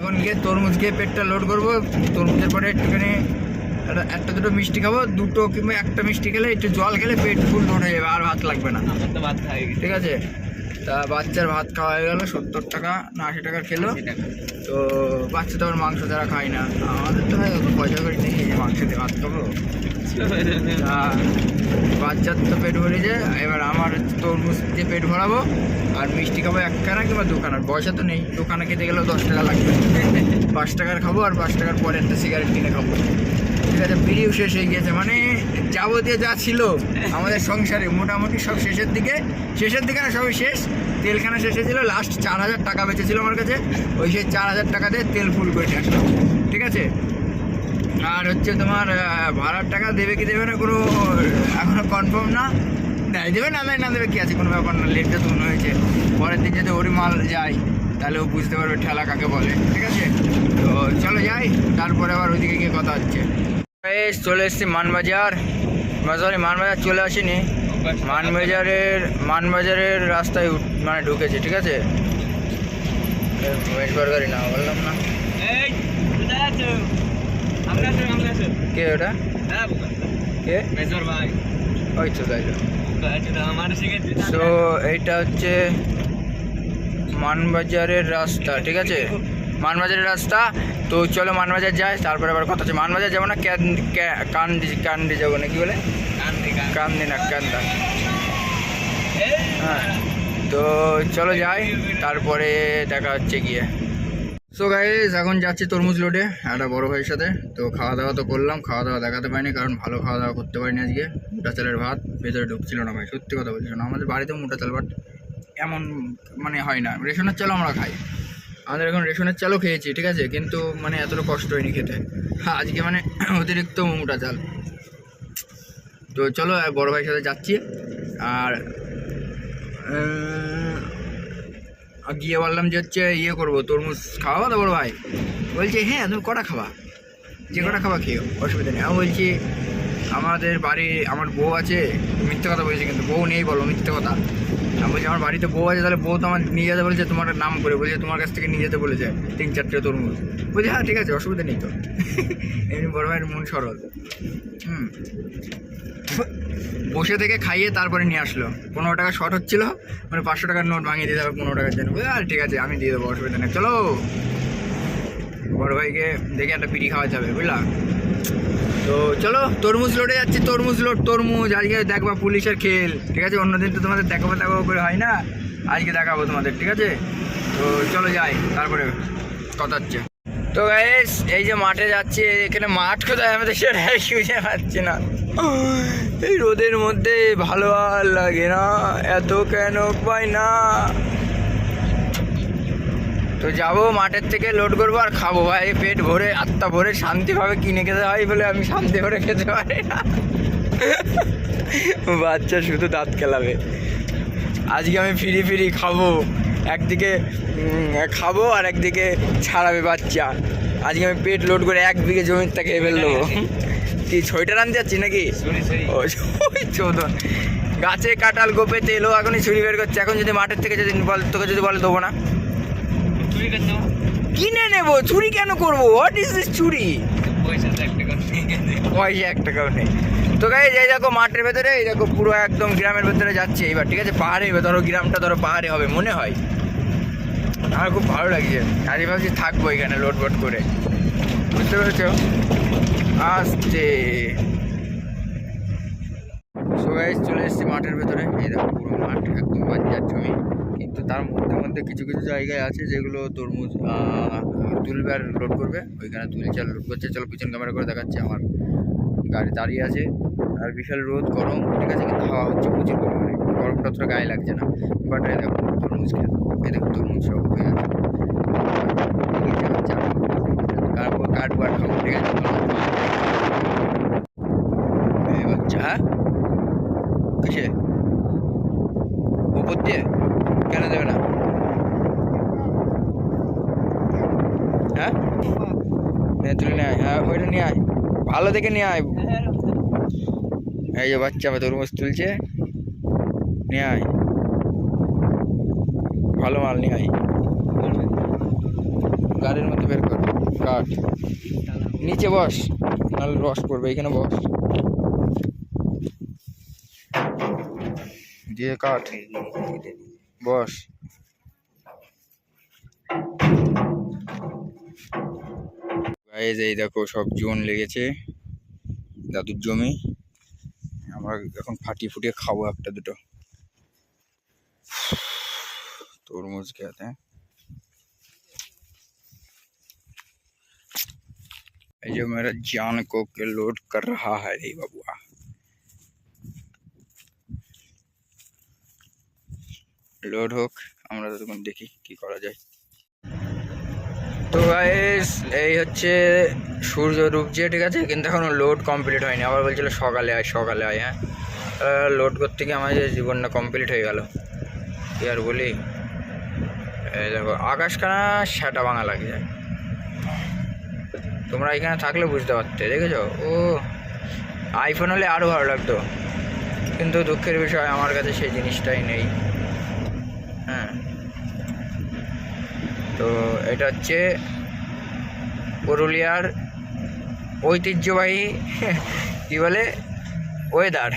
এখন গিয়ে তরমুজ খেয়ে পেটটা লোড করবো। তরমুজের পরে একটুখানি একটা দুটো মিষ্টি খাবো, দুটো কিংবা একটা মিষ্টি খেলে একটু জল খেলে পেট ফুল লোড হয়ে যাবে, আর ভাত লাগবে না। ভাত খাই, ঠিক আছে। তা বাচ্চার ভাত খাওয়া হয়ে গেলো 70 টাকা না 80 টাকা খেলো। তো বাচ্চা তো আবার মাংস ছাড়া খায় না, আমাদের তো ভাই পয়সা করে নেই যে মাংস দিয়ে ভাত খাবো। বাচ্চার তো পেট ভরে যায়, এবার আমার তরমুজ দিয়ে পেট ভরাবো আর মিষ্টি খাবো একখানা কিংবা দুখানা। পয়সা তো নেই, দোকানে খেতে গেলেও 10 টাকা লাগবে। 5 টাকার খাবো আর 5 টাকার পরে একটা সিগারেট কিনে খাবো। ঠিক আছে, বিড়িও শেষ হয়ে গিয়েছে, মানে যাবতীয় যা ছিল আমাদের সংসারে মোটামুটি সব শেষের দিকে না সবই শেষ। তেলখানা শেষ হয়েছিল, লাস্ট 4000 টাকা বেঁচেছিল আমার কাছে, ওই সেই 4000 টাকা দিয়ে তেল ফুল করে নিয়ে আসলাম। ঠিক আছে, আর হচ্ছে তোমার ভাড়ার টাকা দেবে কি দেবে না কোনো এখনো কনফার্ম না, দেবে না দেবে কি আছে কোনো ব্যাপার না। লেট যত মনে হয়েছে, পরের দিন যদি ওরই মাল যায় তাহলে ও বুঝতে পারবে ঠেলা কাকে বলে। ঠিক আছে, তো চলো যাই, তারপরে আবার ওইদিকে গিয়ে কথা হচ্ছে। চলে এসছি মানবাজার, সরি মানবাজার চলে আসিনি, মানবাজারের রাস্তায় মানে ঢুকেছে। ঠিক আছে, গাড়ি না বললাম না। কে ওটা? কে? ওই তো তাই। তো এইটা হচ্ছে মানবাজারের রাস্তা। ঠিক আছে, মানবাজারের রাস্তা। তো চলো মানবাজার যাই, তারপরে আবার কথা হচ্ছে। মানবাজার যাবো না কান্দি যাবো না, কি বলে কান্দি না কান্দা। হ্যাঁ, তো চলো যাই, তারপরে দেখা হচ্ছে গিয়ে। সো গাইস এখন যাচ্ছি তরমুজ লোডে একটা বড় ভাইয়ের সাথে। তো খাওয়া দাওয়া তো করলাম, খাওয়া দাওয়া দেখাতে পারিনি কারণ ভালো খাওয়া দাওয়া করতে পারিনি আজকে। মোটা চালের ভাত ভেতরে ঢুকছিল না ভাই, সত্যি কথা বলছি না। আমাদের বাড়িতেও মোটা চাল, বাট এমন মানে হয় না। রেশনের চালও আমরা খাই, আমাদের এখন রেশনের চালও খেয়েছি। ঠিক আছে, কিন্তু মানে এতটা কষ্ট হয়নি খেতে। হ্যাঁ, আজকে মানে অতিরিক্ত মোটা চাল। তো চলো বড় ভাইয়ের সাথে যাচ্ছি। আর গিয়ে বললাম যে হচ্ছে ইয়ে করবো, তরমুজ খাওয়া তো বড় ভাই বলছে হ্যাঁ তুমি কটা খাবা, যে কটা খাবা খেয়েও, অসুবিধা নেই। আমি বলছি আমাদের বাড়ি আমার বউ আছে, মিথ্যে কথা বলছি কিন্তু বউ নেই, বলো মিথ্যে কথা। আমি বলছি আমার বাড়িতে বউ আছে, তাহলে বউ তো আমার নিয়ে যেতে বলেছে, তোমার নাম করে বলছে তোমার কাছ থেকে নিয়ে যেতে বলেছে 3-4টে তরমুজ। বলছি হ্যাঁ ঠিক আছে অসুবিধা নেই। তো এমনি বড় ভাইয়ের মন সরল। বসে থেকে খাইয়ে তারপরে নিয়ে আসলো। 15 টাকা শর্ট হচ্ছিল, মানে 500 টাকার নোট ভাঙিয়ে দিতে হবে 15 টাকার জন্য। আর ঠিক আছে আমি দিয়ে দেবো, অসুবিধা নেই। চলো বড় ভাইকে দেখে একটা পিঠি খাওয়াতে হবে, বুঝলা। তো চলো তরমুজ লোডে যাচ্ছি, তরমুজ লোড তরমুজ। আজকে দেখবা পুলিশের খেল। ঠিক আছে, অন্যদিন তো তোমাদের দেখাবো করে হয় না, আজকে দেখাবো তোমাদের। ঠিক আছে, তো চলো যাই, তারপরে কথা হচ্ছে। তো গাইস এই যে মাঠে যাচ্ছি, এখানে মাঠ কোথায় আমাদের সেটাই খুঁজে পাচ্ছি না। এই রোদের মধ্যে ভালো আর লাগে না, এত কেন পাই না। তো যাবো মাঠের থেকে লোড করবো আর খাবো ভাই, পেট ভরে আত্মা ভরে শান্তিভাবে কিনে খেতে হয় বলে আমি শান্তি করে খেতে পারি না। বাচ্চা শুধু দাঁত খেলাবে। আজকে আমি ফিরি খাবো, একদিকে খাবো আর একদিকে ছাড়াবে বাচ্চা। আজকে আমি পেট লোড করে 1 বিঘে জমিটা খেয়ে ফেলবো। কি ছইটা আনতে যাচ্ছি নাকি? ও চোদন, গাছে কাঁঠাল গোপে তেলও এখনই ছুরি বের করছে। এখন যদি মাঠের থেকে যদি তোকে যদি বলে দেবো না, কিনে নেবো। চুরি কেন করবো? হোয়াট ইজ দিস চুরি? পয়সা 1 টাকাও নেই। তো গাইস এই দেখো মাঠের ভেতরে, এই দেখো পুরো একদম গ্রামের ভেতরে যাচ্ছে এবার। ঠিক আছে, পাহাড়ে ধরো গ্রামটা ধরো পাহাড়ে হবে মনে হয়। আমার খুব ভালো লাগছে, আজ ভাবছি থাকবো এখানে লোড বোট করে, বুঝতে পেরেছো? আসতে সো গাইস চলে এসেছি মাঠের ভেতরে। এই দেখো পুরো মাঠ একদম বাঞ্জার জমি, কিন্তু তার মধ্যে কিছু জায়গায় আছে যেগুলো তরমুজ তুলবে আর লোড করবে। ওইখানে তুলছে আর লোড করছে। চলো পিছন ক্যামেরা করে দেখাচ্ছি। আমার গাড়ি দাঁড়িয়ে আছে আর বিশাল রোদ গরম। ঠিক আছে, কিন্তু হাওয়া হচ্ছে প্রচুর পরিমাণে, গরমটা অতটা গায়ে লাগছে না। বাট এই দেখো তরমুজ খেয়ে, এই দেখো তরমুজ সব হয়ে আছে। কাটবো আর খাবো। ঠিক আছে, বাচ্চা হ্যাঁ কিসে উপর দিয়ে কেন দেবে না? হ্যাঁ তুলে নিয়ে আয়, হ্যাঁ ওইটা নিয়ে আয়, ভালো দেখে নিয়ে আয়। এই যে বাচ্চা তরমুজ তুলছে, নিয়ে আয় ভালো মাল নিয়ে আয়। গাড়ির মধ্যে বের কর, কাট, নিচে বস, নাহলে রস পড়বে, এখানে বস, দিয়ে কাট, বস। গাইজ এই দেখো সব জোন লেগেছে, দাদুর জমি, আমরা এখন ফাটিয়ে ফুটিয়ে খাবো একটা দুটো তরমুজ খেতে। जो मेरा जान को के लोड कर रहा है रे बाबुआ। লোড হোক, আমরা তখন দেখি কি করা যায়। তো গাইস এই হচ্ছে সূর্য ডুবছে, ঠিক আছে, কিন্তু এখনো লোড কমপ্লিট হয়নি। আবার বলছিল সকালে আয় সকালে আয়। হ্যাঁ, লোড করতে গিয়ে আমার জীবনটা কমপ্লিট হয়ে গেল, কি আর বলি। এই দেখো আকাশখানা সেটা ভাঙা লাগে যায়, তোমরা এখানে থাকলে বুঝতে পারতে, দেখেছো। ও আইফোন হলে আরও ভালো লাগতো, কিন্তু দুঃখের বিষয় আমার কাছে সেই জিনিসটাই নেই। হ্যাঁ, তো এটা হচ্ছে পুরুলিয়ার ঐতিহ্যবাহী কী বলে ওয়েদার।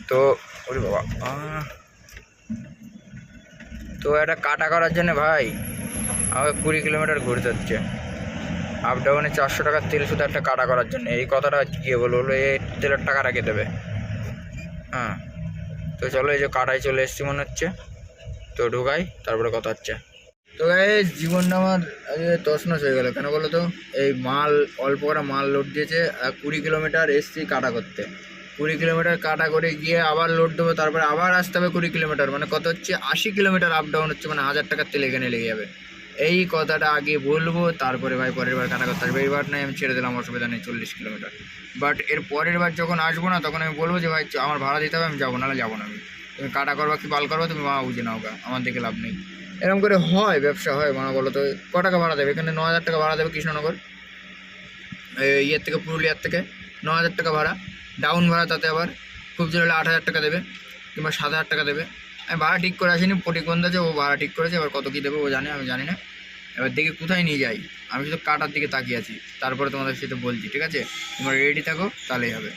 তো ওরে বাবা, তো এটা কাটা করার জন্য ভাই আমাকে 20 কিলোমিটার ঘুরতে হচ্ছে, আপ ডাউনে 400 টাকার তেল শুধু একটা কাটা করার জন্য। এই কথাটা গিয়ে বলবো এই তেলের টাকা রাখে দেবে। হ্যাঁ, তো চলো এই যে কাটাই চলে এসেছি মনে হচ্ছে, তো ঢুকাই তারপরে কথা হচ্ছে। তো গাইস জীবনটা আমার তছনছ হয়ে গেল, কেন বলো তো, এই মাল অল্প করে মাল লোড দিয়েছে, 20 কিলোমিটার এসছি কাটা করতে, 20 কিলোমিটার কাটা করে গিয়ে আবার লোড দেবো, তারপরে আবার আসতে হবে 20 কিলোমিটার, মানে কত হচ্ছে 80 কিলোমিটার আপ ডাউন হচ্ছে, মানে 1000 টাকার তেল এখানে লেগে যাবে। এই কথাটা আগে বলবো, তারপরে ভাই পরের বার কাটা করতে আসবে। এইবার নয় আমি ছেড়ে দিলাম, অসুবিধা নেই 40 কিলোমিটার, বাট এর পরের বার যখন আসবো না তখন আমি বলবো যে ভাই আমার ভাড়া দিতে হবে, আমি যাবো, নাহলে যাবো না। আমি তুমি কাটা করবা কি পাল করবো তুমি মা বুঝে নাও, আমার দিকে লাভ নেই। এরকম করে হয় ব্যবসা হয়, মানে বলো তো ক টাকা ভাড়া দেবে এখানে? 9000 টাকা ভাড়া দেবে কৃষ্ণনগর, ইয়ের থেকে, পুরুলিয়ার থেকে 9000 টাকা ভাড়া, ডাউন ভাড়া, তাতে আবার খুব জোর হলে 8000 টাকা দেবে কিংবা 7000 টাকা দেবে। আমি ভাড়া ঠিক করে আসিনি, প্রতিবন্ধ আছে, ও ভাড়া ঠিক করেছে, এবার কত কী দেবে ও জানে, আমি জানি না। এবার দেখি কোথায় নিয়ে যাই, আমি শুধু কাটার দিকে তাকিয়ে আছি, তারপরে তোমাদের সাথে বলছি, ঠিক আছে? তোমরা রেডি থাকো, তাহলেই হবে।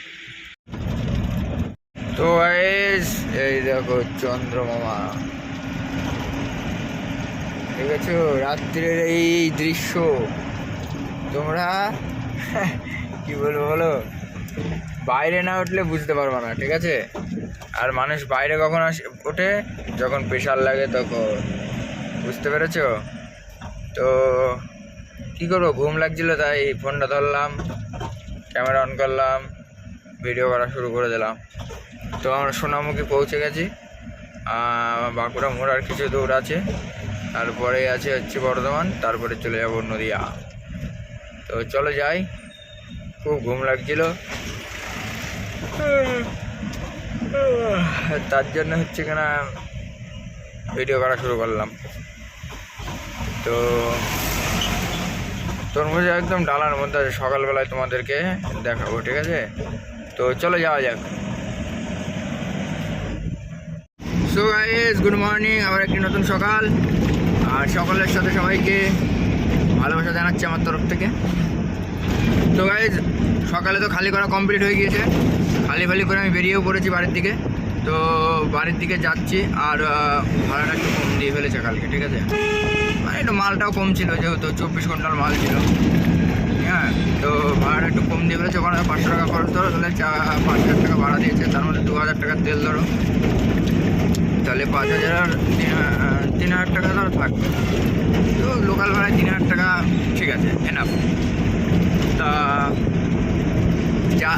তো এই দেখো চন্দ্রমামা, ঠিক আছে, রাত্রের এই দৃশ্য তোমরা কি বলবো বলো, বাইরে না উঠলে বুঝতে পারবো না, ঠিক আছে? আর মানুষ বাইরে কখন ওঠে? যখন প্রেশার লাগে তখন, বুঝতে পেরেছ? তো কী করবো, ঘুম লাগছিলো তাই ফোনটা ধরলাম, ক্যামেরা অন করলাম, ভিডিও করা শুরু করে দিলাম। তো আমরা সোনামুখী পৌঁছে গেছি, বাঁকুড়া মোড় আর কিছু দূর আছে, তারপরে আছে হচ্ছে বর্ধমান, তারপরে চলে যাব নদিয়া। তো চলো যাই, খুব ঘুম লাগছিল, তার জন্য হচ্ছে কিনা ভিডিও করা শুরু করলাম। তো তরমুজ একদম ডালার মধ্যে আছে, সকালবেলায় তোমাদেরকে দেখাবো, ঠিক আছে? তো চলো যাওয়া যাক। সো গাইস গুড মর্নিং, আবার একটি নতুন সকাল, আর সকালের সাথে সবাইকে ভালোবাসা জানাচ্ছি আমার তরফ থেকে। তো গাইস সকালে তো খালি করা কমপ্লিট হয়ে গিয়েছে, খালি করে আমি বেরিয়েও পড়েছি বাড়ির দিকে। তো বাড়ির দিকে যাচ্ছি, আর ভাড়াটা একটু কম দিয়ে ফেলেছে কালকে, ঠিক আছে? মানে একটু মালটাও কম ছিল, যেহেতু 24 ঘন্টার মাল ছিল। হ্যাঁ, তো ভাড়াটা একটু কম দিয়ে ফেলেছে, ওখানে 500 টাকা খরচ ধরো, তাহলে 5000 টাকা ভাড়া দিয়েছে, তার মধ্যে 2000 টাকার তেল ধরো, তাহলে 5000 আর 3000 টাকা ধরো থাকবে। তো লোকাল ভাড়ায় 3000 টাকা ঠিক আছে, এনাফ। তা যা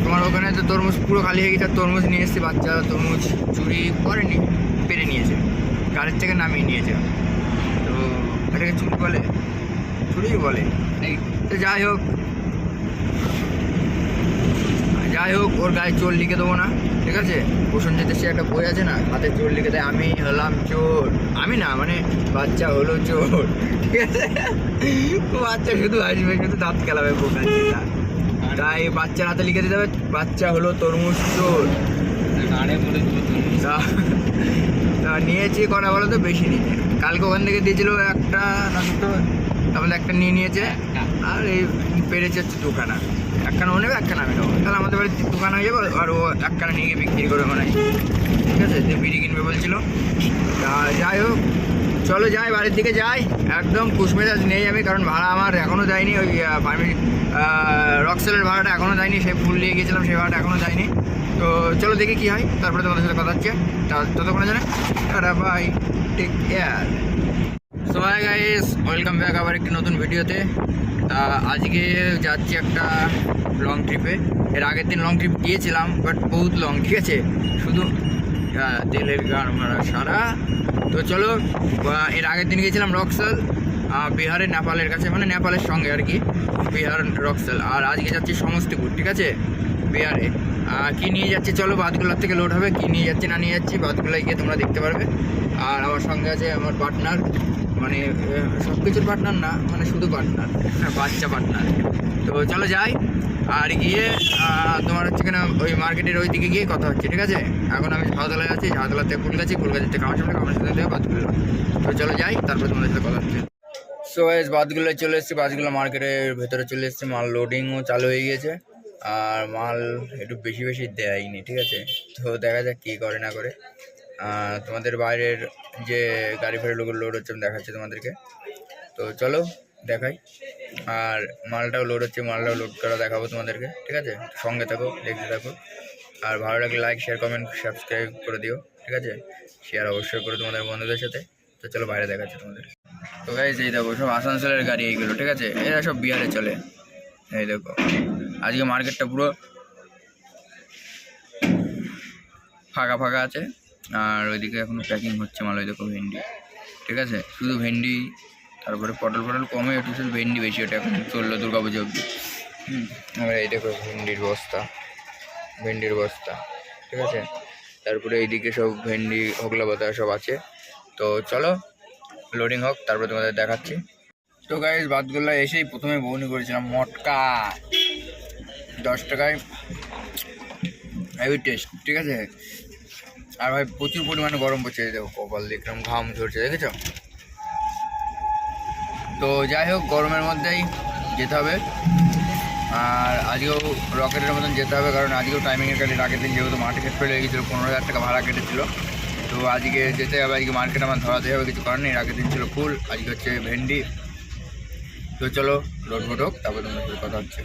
তোমার ওখানে তো তরমুজ পুরো খালি হয়ে গেছে, তরমুজ নিয়ে এসেছি, বাচ্চা তরমুজ চুরি করেনি, পেরে নিয়েছে, গাড়ির থেকে নামিয়ে নিয়েছে। তো এটাকে চুরি বলে, চুরিই বলে। তো যাই হোক ওর গায়ে চোর লিখে দেবো না, ঠিক আছে? প্রসেনজিতের সে একটা বই আছে না, হাতে চোর লিখে দেয়, আমি হলাম চোর, আমি না, মানে বাচ্চা হলো চোর, ঠিক আছে? বাচ্চা শুধু আসবে, শুধু দাঁত খেলাবে বোকা, তাই বাচ্চার হাতে লিখে দিতে হবে, বাচ্চা হলো তরমুজ চোর। নিয়েছি কটা বলো তো, বেশি নিয়েছে। কালকে ওখান থেকে দিয়েছিল একটা না দুটো, তারপরে একটা নিয়ে নিয়েছে। আর এই পেরেছে হচ্ছে দুখানা, একখানা ও নেবে একখানা আমি নেবো, তাহলে আমাদের বাড়ির দোকান হয়ে যাবে। আর ও একখানা নিয়ে গিয়ে বিক্রি করে মানে, ঠিক আছে, যে বিড়ি কিনবে বলছিল। তা যাই হোক, চলো যাই, বাড়ির দিকে যাই। একদম কুশমেজাজ নেই আমি, কারণ ভাড়া আমার এখনও দেয়নি। ওই রক্সেলের ভাড়াটা এখনও দেয়নি, সেই ফুল নিয়ে গিয়েছিলাম, সেই ভাড়াটা এখনও দেয়নি। তো চলো দেখি কী হয়, তারপরে তোমাদের সাথে কথা হচ্ছে। ততক্ষণে জানে tata, bye, take care. So hi guys, welcome back আবার একটি নতুন ভিডিওতে। তা আজকে যাচ্ছি একটা লং ট্রিপে। এর আগের দিন লং ট্রিপ গিয়েছিলাম, বাট বহুত লং, ঠিক আছে, শুধু তেলের গান মারা সারা। তো চলো, এর আগের দিন গিয়েছিলাম রক্সেল, বিহারের নেপালের কাছে, মানে নেপালের সঙ্গে আর কি, বিহার রক্সেল। আর আজকে যাচ্ছি সমস্তিপুর, ঠিক আছে, বিহারে। কী নিয়ে যাচ্ছি চলো, বাদগুলার থেকে লোড হবে, কী নিয়ে যাচ্ছি না নিয়ে যাচ্ছি বাদগুলায় গিয়ে তোমরা দেখতে পারবে। আর আমার সঙ্গে আছে আমার পার্টনার, মানে সব কিছুর পার্টনার না, মানে শুধু পার্টনার, বাচ্চা পার্টনার। তো চলো যাই, আর গিয়ে তোমার হচ্ছে কিনা ওই মার্কেটের ওই দিকে গিয়ে কথা হচ্ছে, ঠিক আছে। এখন আমি ঝাউতলায় আছি, ঝাউতলা থেকে ফুলগাছি, ফুলগাছি থেকে আমার সামনে, আমার সাথে থেকে বাদগুলো। তো চলো যাই, তারপর তোমাদের সাথে কথা হচ্ছে। সো গাইস, বাদগুলো চলে এসেছি, বাদগুলো মার্কেটের ভেতরে চলে এসেছে, মাল লোডিংও চালু হয়ে গিয়েছে। আর মাল একটু বেশি বেশি দেয়নি, ঠিক আছে। তো দেখা যাক কী করে না করে। তোমাদের বাইরের যে গাড়ি ফাড়ি লোড হচ্ছে আমি দেখাচ্ছি তোমাদেরকে। তো চলো দেখাই। আর মালটাও লোড হচ্ছে, মালটাও লোড করা দেখাবো তোমাদেরকে, ঠিক আছে। সঙ্গে থাকো, দেখতে থাকো। আর ভালো লাগলে লাইক, শেয়ার, কমেন্ট, সাবস্ক্রাইব করে দিও, ঠিক আছে। শেয়ার অবশ্যই করো তোমাদের বন্ধুদের সাথে। তো চলো বাইরে দেখাচ্ছি তোমাদের। তো গাইস, এই দেখো সব আসানসোলের গাড়ি এইগুলো, ঠিক আছে, এরা সব বিহারে চলে। এই দেখো আজকে মার্কেটটা পুরো ফাঁকা ফাঁকা আছে। আর ওইদিকে এখনো প্যাকিং হচ্ছে মাল, ওই দেখো ভেন্ডি, ঠিক আছে, শুধু ভেন্ডি। তারপরে পটল কমে, একটু শুধু ভেন্ডি বেশি, ওটা এখন চললো দুর্গা পুজো অব্দি। আর এই দেখো ভেন্ডির বস্তা, ঠিক আছে। তারপরে এইদিকে সব ভেন্ডি, হোগলা পাতা সব আছে। তো চলো লোডিং হোক, তারপরে তোমাদের দেখাচ্ছি। তো গাইস, বাদগুলা এসেই প্রথমে বউনি করেছিলাম মটকা 10 টাকায়, হেভি টেস্ট, ঠিক আছে। আর ভাই প্রচুর পরিমাণে গরম পড়ছে, দেখো কপাল দেখলাম ঘাম ঝরছে, দেখেছ। তো যাই হোক, গরমের মধ্যেই যেতে হবে। আর আজকেও রকেটের মতন যেতে হবে, কারণ আজকেও টাইমিংয়ের কাছে আগের দিন যেহেতু মার্কেট ফেলে গিয়েছিলো, 15,000 টাকা ভাড়া কেটেছিল। তো আজকে যেতে হবে, আজকে মার্কেট আমার ধরাতে হবে, কিছু কারণ নেই। আগের দিন ছিল ফুল, আজকে হচ্ছে ভেন্ডি। তো চলো লোড হোক, তারপর তোমাদের সাথে কথা হচ্ছে।